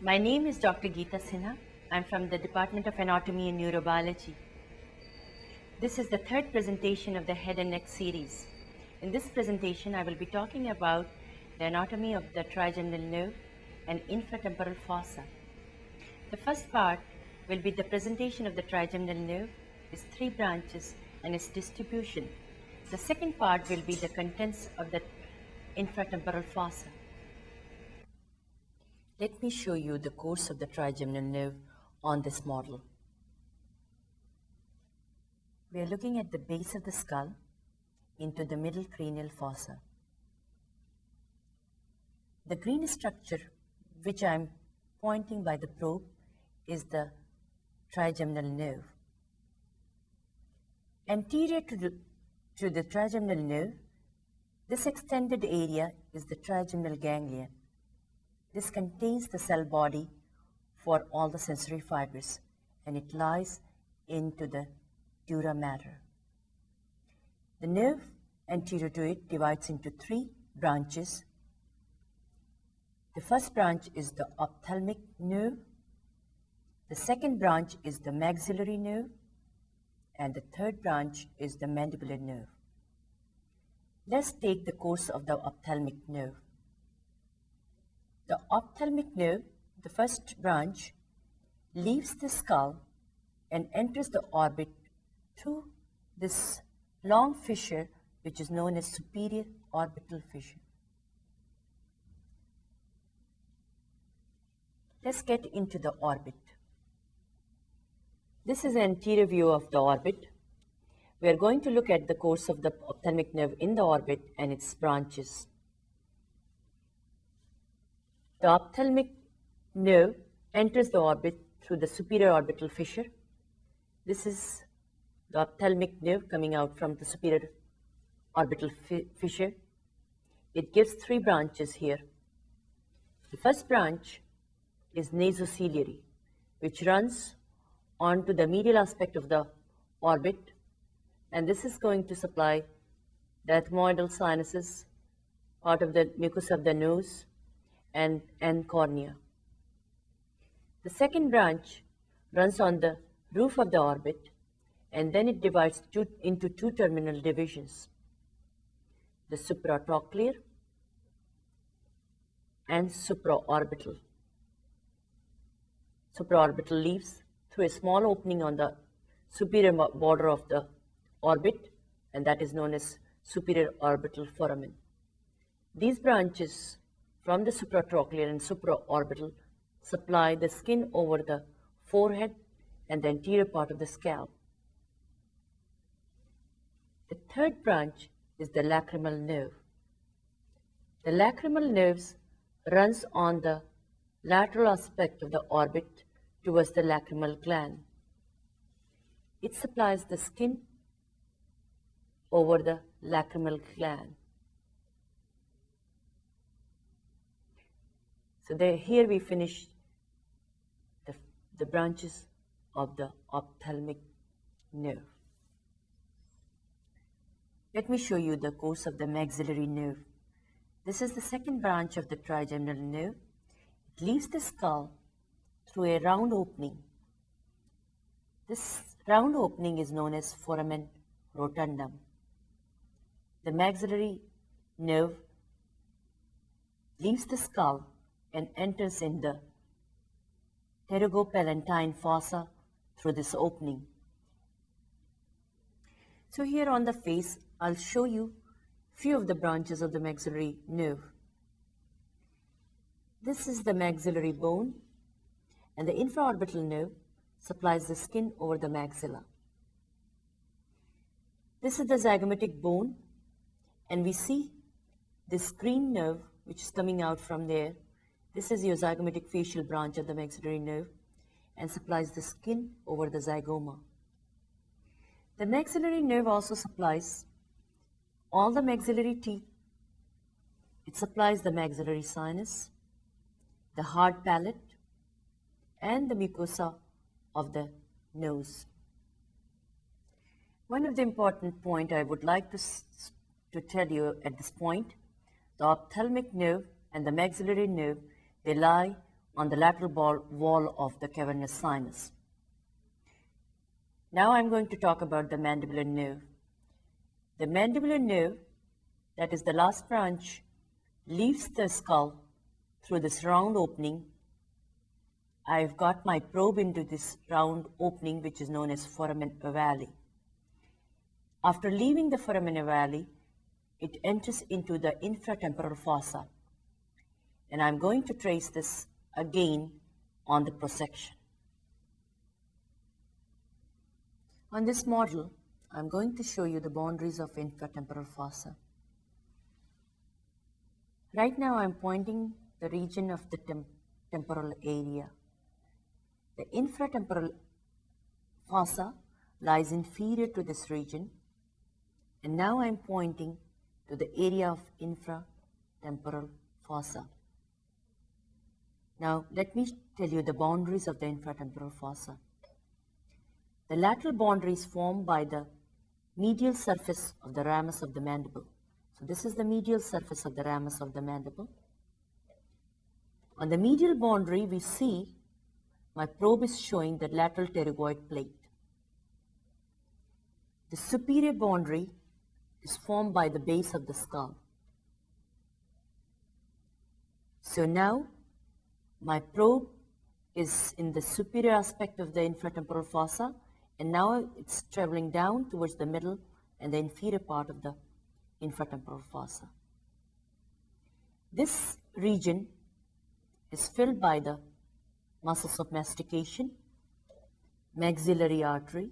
My name is Dr. Geeta Sinha. I'm from the Department of Anatomy and Neurobiology. This is the third presentation of the Head and Neck series. In this presentation, I will be talking about the anatomy of the trigeminal nerve and infratemporal fossa. The first part will be the presentation of the trigeminal nerve, its three branches, and its distribution. The second part will be the contents of the infratemporal fossa. Let me show you the course of the trigeminal nerve on this model. We are looking at the base of the skull into the middle cranial fossa. The green structure which I am pointing by the probe is the trigeminal nerve. Anterior to the trigeminal nerve, this extended area is the trigeminal ganglion. This contains the cell body for all the sensory fibers, and it lies into the dura mater. The nerve anterior to it divides into three branches. The first branch is the ophthalmic nerve. The second branch is the maxillary nerve, and the third branch is the mandibular nerve. Let's take the course of the ophthalmic nerve. The ophthalmic nerve, the first branch, leaves the skull and enters the orbit through this long fissure which is known as superior orbital fissure. Let's get into the orbit. This is an anterior view of the orbit. We are going to look at the course of the ophthalmic nerve in the orbit and its branches. The ophthalmic nerve enters the orbit through the superior orbital fissure. This is the ophthalmic nerve coming out from the superior orbital fissure. It gives three branches here. The first branch is nasociliary, which runs onto the medial aspect of the orbit, and this is going to supply the ethmoidal sinuses, part of the mucus of the nose, and cornea. The second branch runs on the roof of the orbit, and then it divides into two terminal divisions, the supratrochlear and supraorbital. Supraorbital leaves through a small opening on the superior border of the orbit, and that is known as superior orbital foramen. These branches from the supratrochlear and supraorbital supply the skin over the forehead and the anterior part of the scalp. The third branch is the lacrimal nerve. The lacrimal nerves runs on the lateral aspect of the orbit towards the lacrimal gland. It supplies the skin over the lacrimal gland. So here we finish the branches of the ophthalmic nerve. Let me show you the course of the maxillary nerve. This is the second branch of the trigeminal nerve. It leaves the skull through a round opening. This round opening is known as foramen rotundum. The maxillary nerve leaves the skull and enters in the pterygopalatine fossa through this opening. So here on the face, I'll show you few of the branches of the maxillary nerve. This is the maxillary bone, and the infraorbital nerve supplies the skin over the maxilla. This is the zygomatic bone, and we see this green nerve which is coming out from there. This is your zygomatic facial branch of the maxillary nerve and supplies the skin over the zygoma. The maxillary nerve also supplies all the maxillary teeth. It supplies the maxillary sinus, the hard palate, and the mucosa of the nose. One of the important points I would like to tell you at this point, the ophthalmic nerve and the maxillary nerve, they lie on the lateral wall of the cavernous sinus. Now I'm going to talk about the mandibular nerve. The mandibular nerve, that is the last branch, leaves the skull through this round opening. I've got my probe into this round opening, which is known as foramen ovale. After leaving the foramen ovale, it enters into the infratemporal fossa. And I'm going to trace this again on the prosection. On this model, I'm going to show you the boundaries of infratemporal fossa. Right now, I'm pointing the region of the temporal area. The infratemporal fossa lies inferior to this region, and now I'm pointing to the area of infratemporal fossa. Now, let me tell you the boundaries of the infratemporal fossa. The lateral boundary is formed by the medial surface of the ramus of the mandible. So this is the medial surface of the ramus of the mandible. On the medial boundary, we see my probe is showing the lateral pterygoid plate. The superior boundary is formed by the base of the skull. So now, my probe is in the superior aspect of the infratemporal fossa, and now it's traveling down towards the middle and the inferior part of the infratemporal fossa. This region is filled by the muscles of mastication, maxillary artery,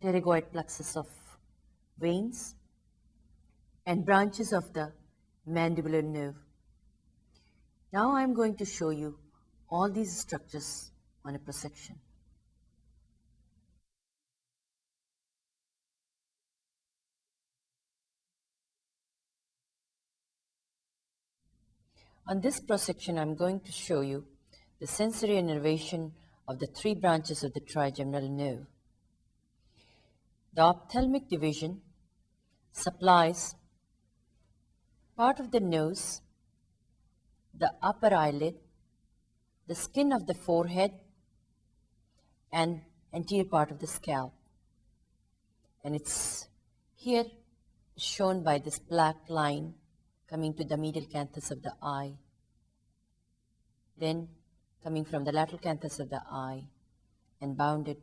pterygoid plexus of veins, and branches of the mandibular nerve. Now I'm going to show you all these structures on a prosection. On this prosection, I'm going to show you the sensory innervation of the three branches of the trigeminal nerve. The ophthalmic division supplies part of the nose, the upper eyelid, the skin of the forehead, and anterior part of the scalp. And it's here shown by this black line coming to the medial canthus of the eye, then coming from the lateral canthus of the eye and bounded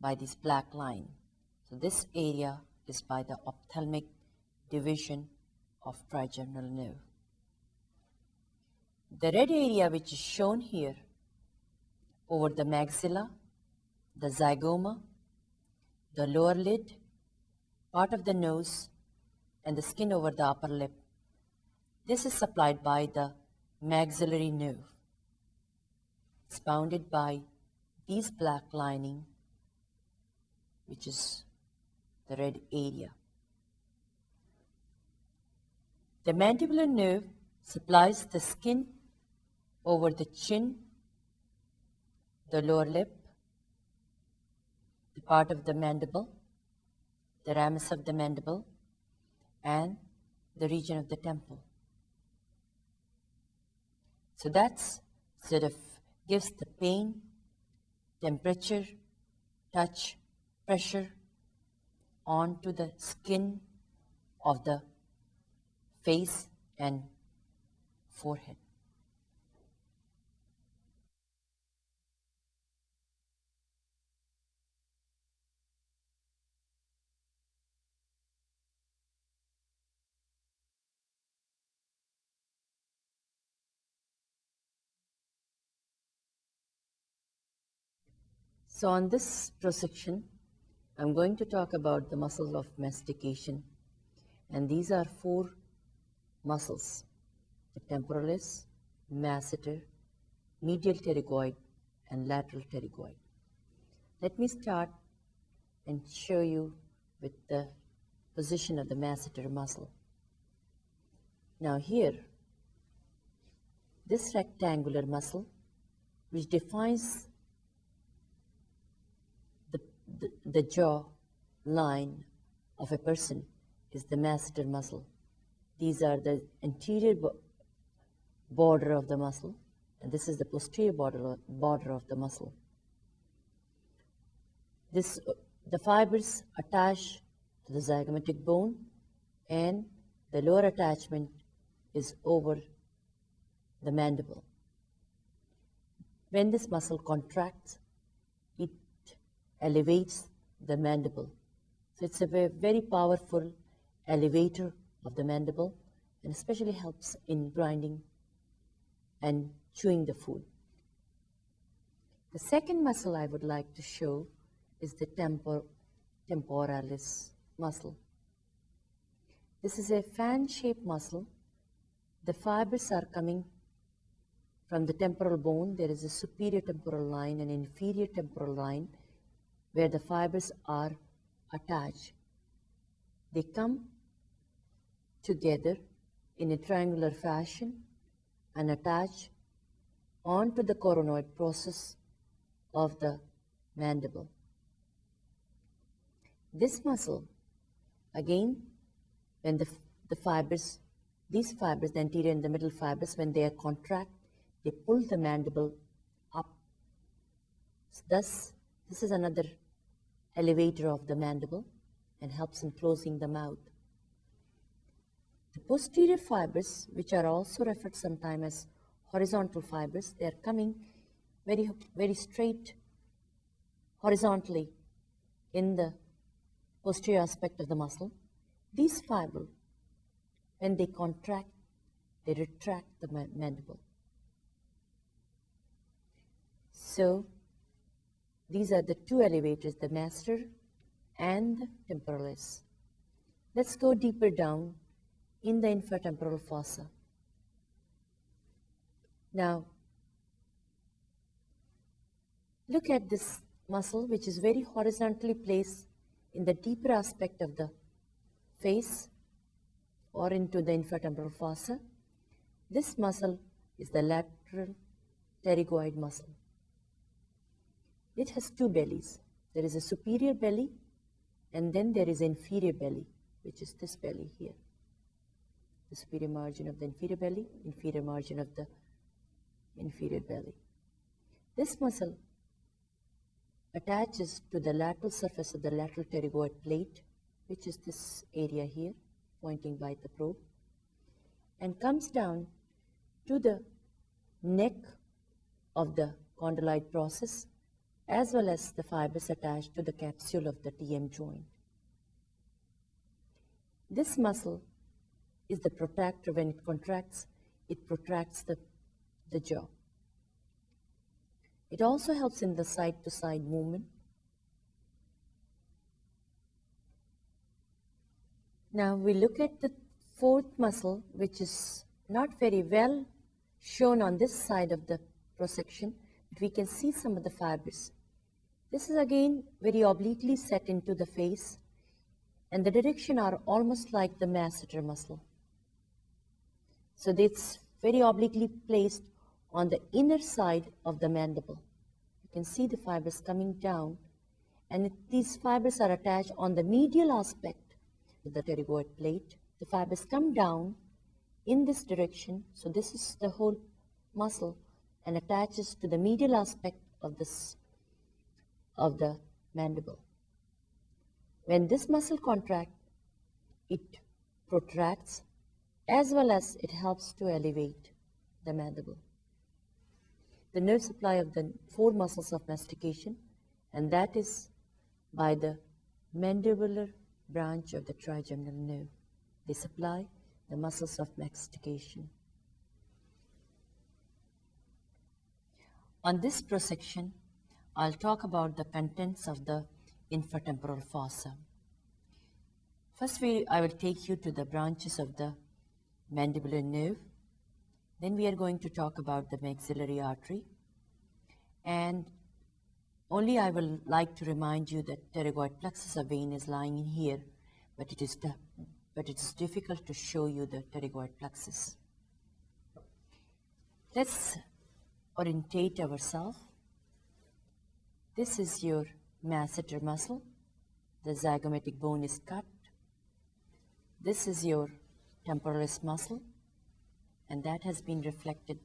by this black line. So this area is by the ophthalmic division of trigeminal nerve. The red area which is shown here over the maxilla, the zygoma, the lower lid, part of the nose, and the skin over the upper lip, this is supplied by the maxillary nerve. It's bounded by these black lining, which is the red area. The mandibular nerve supplies the skin over the chin, the lower lip, the part of the mandible, the ramus of the mandible, and the region of the temple. So that's sort of gives the pain, temperature, touch, pressure onto the skin of the face and forehead. So on this prosection, I'm going to talk about the muscles of mastication, and these are four muscles: the temporalis, masseter, medial pterygoid, and lateral pterygoid. Let me start and show you with the position of the masseter muscle. Now here, this rectangular muscle, which defines the jaw line of a person, is the masseter muscle. These are the anterior border of the muscle, and this is the posterior border of the muscle. The fibers attach to the zygomatic bone, and the lower attachment is over the mandible. When this muscle contracts, it elevates the mandible. So it's a very powerful elevator of the mandible, and especially helps in grinding and chewing the food. The second muscle I would like to show is the temporalis muscle. This is a fan-shaped muscle. The fibers are coming from the temporal bone. There is a superior temporal line and inferior temporal line where the fibers are attached. They come together in a triangular fashion and attach onto the coronoid process of the mandible. This muscle, again, when the fibers, these fibers, the anterior and the middle fibers, when they are contract, they pull the mandible up. Thus, this is another elevator of the mandible and helps in closing the mouth. The posterior fibers, which are also referred sometimes as horizontal fibers, they are coming very straight horizontally in the posterior aspect of the muscle. These fibers, when they contract, they retract the mandible. So these are the two elevators, the masseter and the temporalis. Let's go deeper down in the infratemporal fossa. Now, look at this muscle, which is very horizontally placed in the deeper aspect of the face or into the infratemporal fossa. This muscle is the lateral pterygoid muscle. It has two bellies. There is a superior belly, and then there is inferior belly, which is this belly here. The superior margin of the inferior belly, inferior margin of the inferior belly. This muscle attaches to the lateral surface of the lateral pterygoid plate, which is this area here, pointing by the probe, and comes down to the neck of the condyloid process, as well as the fibers attached to the capsule of the TM joint. This muscle is the protractor. When it contracts, it protracts the jaw. It also helps in the side-to-side movement. Now we look at the fourth muscle, which is not very well shown on this side of the prosection, but we can see some of the fibers. This is again very obliquely set into the face, and the direction are almost like the masseter muscle. So it's very obliquely placed on the inner side of the mandible. You can see the fibers coming down, and these fibers are attached on the medial aspect of the pterygoid plate. The fibers come down in this direction, so this is the whole muscle, and attaches to the medial aspect of the mandible. When this muscle contracts, it protracts, as well as it helps to elevate the mandible. The nerve supply of the four muscles of mastication, and that is by the mandibular branch of the trigeminal nerve. They supply the muscles of mastication. On this prosection, I'll talk about the contents of the infratemporal fossa. First, I will take you to the branches of the mandibular nerve. Then we are going to talk about the maxillary artery. And only I will like to remind you that pterygoid plexus of vein is lying in here, but it is difficult to show you the pterygoid plexus. Let's orientate ourselves. This is your masseter muscle. The zygomatic bone is cut. This is your temporalis muscle, and that has been reflected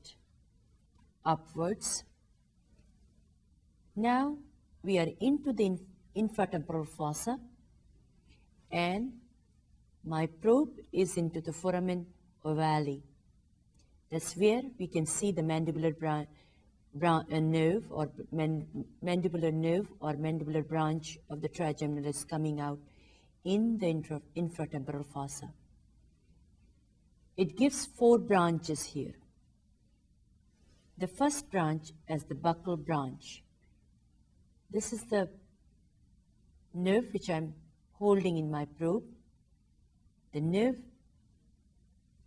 upwards. Now we are into the infratemporal fossa, and my probe is into the foramen ovale. That's where we can see the mandibular nerve or mandibular nerve or mandibular branch of the trigeminal is coming out in the infratemporal fossa. It gives 4 branches here. The first branch is the buccal branch. This is the nerve which I'm holding in my probe. The nerve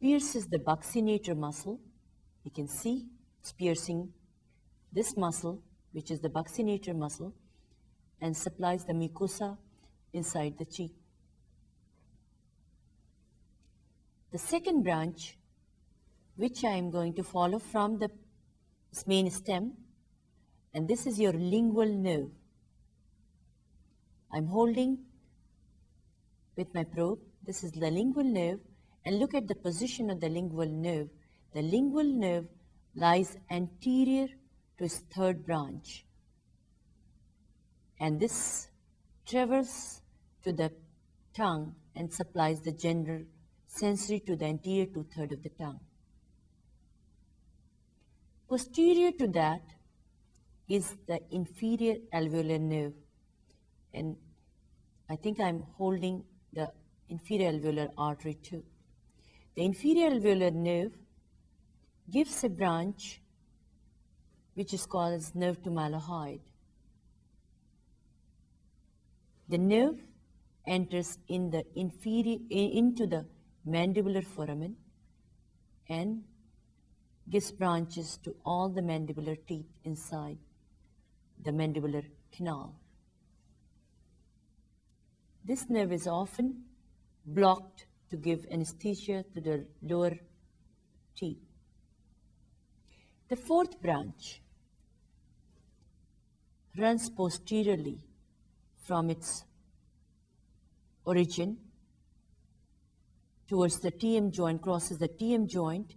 pierces the buccinator muscle. You can see it's piercing this muscle, which is the buccinator muscle, and supplies the mucosa inside the cheek. The second branch, which I am going to follow from the main stem, and this is your lingual nerve. I'm holding with my probe. This is the lingual nerve, and look at the position of the lingual nerve. The lingual nerve lies anterior to its third branch, and this travels to the tongue and supplies the general sensory to the anterior 2/3 of the tongue. Posterior to that is the inferior alveolar nerve, and I think I'm holding the inferior alveolar artery too. The inferior alveolar nerve gives a branch which is called as nerve to mylohyoid. The nerve enters in the into the mandibular foramen and gives branches to all the mandibular teeth inside the mandibular canal. This nerve is often blocked to give anesthesia to the lower teeth. The fourth branch runs posteriorly from its origin towards the TM joint, crosses the TM joint,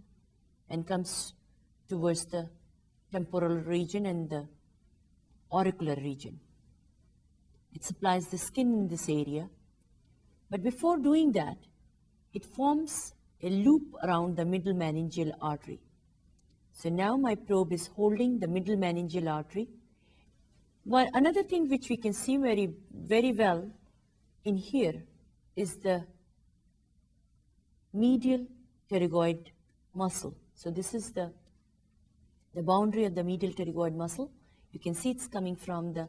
and comes towards the temporal region and the auricular region. It supplies the skin in this area, but before doing that, it forms a loop around the middle meningeal artery. So now my probe is holding the middle meningeal artery. Well, another thing which we can see very well in here is the medial pterygoid muscle. So this is the boundary of the medial pterygoid muscle. You can see it's coming from the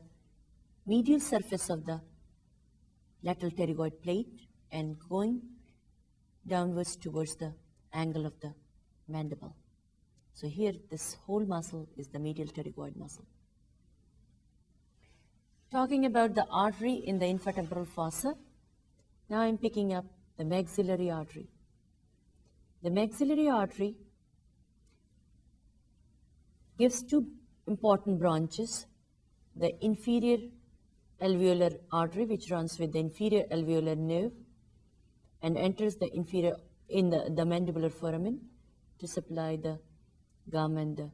medial surface of the lateral pterygoid plate and going downwards towards the angle of the mandible. So here, this whole muscle is the medial pterygoid muscle. Talking about the artery in the infratemporal fossa, now I'm picking up the maxillary artery. The maxillary artery gives 2 important branches, the inferior alveolar artery, which runs with the inferior alveolar nerve and enters the inferior in the mandibular foramen to supply the gum and the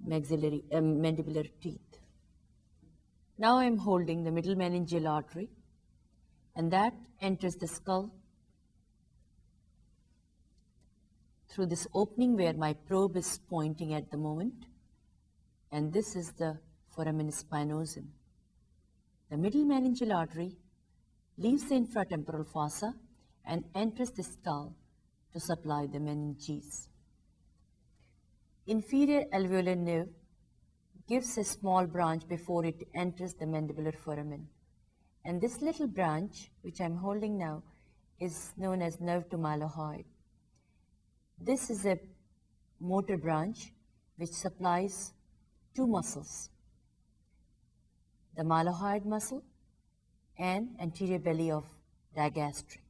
maxillary mandibular teeth. Now I'm holding the middle meningeal artery, and that enters the skull through this opening where my probe is pointing at the moment, and this is the foramen spinosum. The middle meningeal artery leaves the infratemporal fossa and enters the skull to supply the meninges. Inferior alveolar nerve gives a small branch before it enters the mandibular foramen. And this little branch, which I'm holding now, is known as nerve to mylohyoid. This is a motor branch which supplies 2 muscles, the mylohyoid muscle and anterior belly of digastric.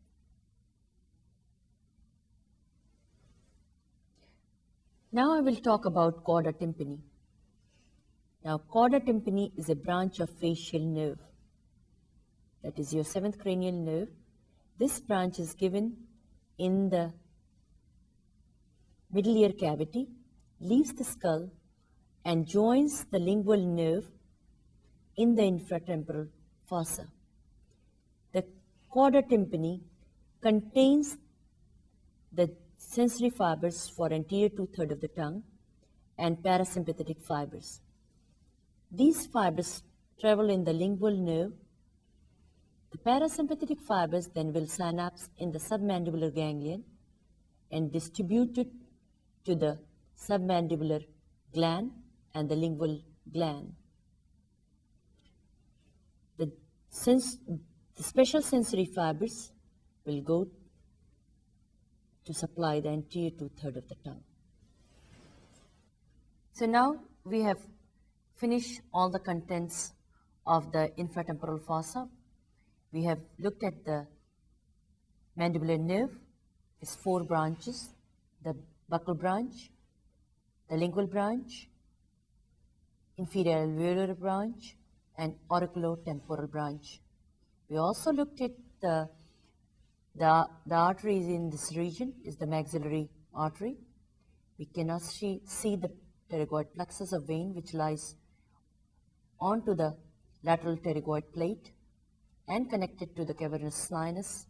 Now I will talk about chorda tympani. Now, chorda tympani is a branch of facial nerve. That is your 7th cranial nerve. This branch is given in the middle ear cavity, leaves the skull, and joins the lingual nerve in the infratemporal fossa. The chorda tympani contains the sensory fibers for anterior two-thirds of the tongue and parasympathetic fibers. These fibers travel in the lingual nerve. The parasympathetic fibers then will synapse in the submandibular ganglion and distribute it to the submandibular gland and the lingual gland. The special sensory fibers will go to supply the anterior two-thirds of the tongue. So now we have finished all the contents of the infratemporal fossa. We have looked at the mandibular nerve, its 4 branches, the buccal branch, the lingual branch, inferior alveolar branch, and auriculotemporal branch. We also looked at the arteries in this region is the maxillary artery. We cannot see the pterygoid plexus of vein which lies onto the lateral pterygoid plate and connected to the cavernous sinus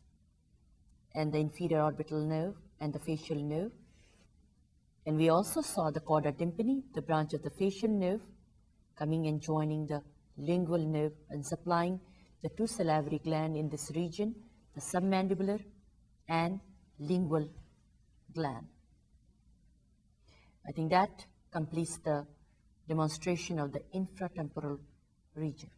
and the inferior orbital nerve and the facial nerve. And we also saw the chorda tympani, the branch of the facial nerve, coming and joining the lingual nerve and supplying the 2 salivary glands in this region, the submandibular and lingual gland. I think that completes the demonstration of the infratemporal region.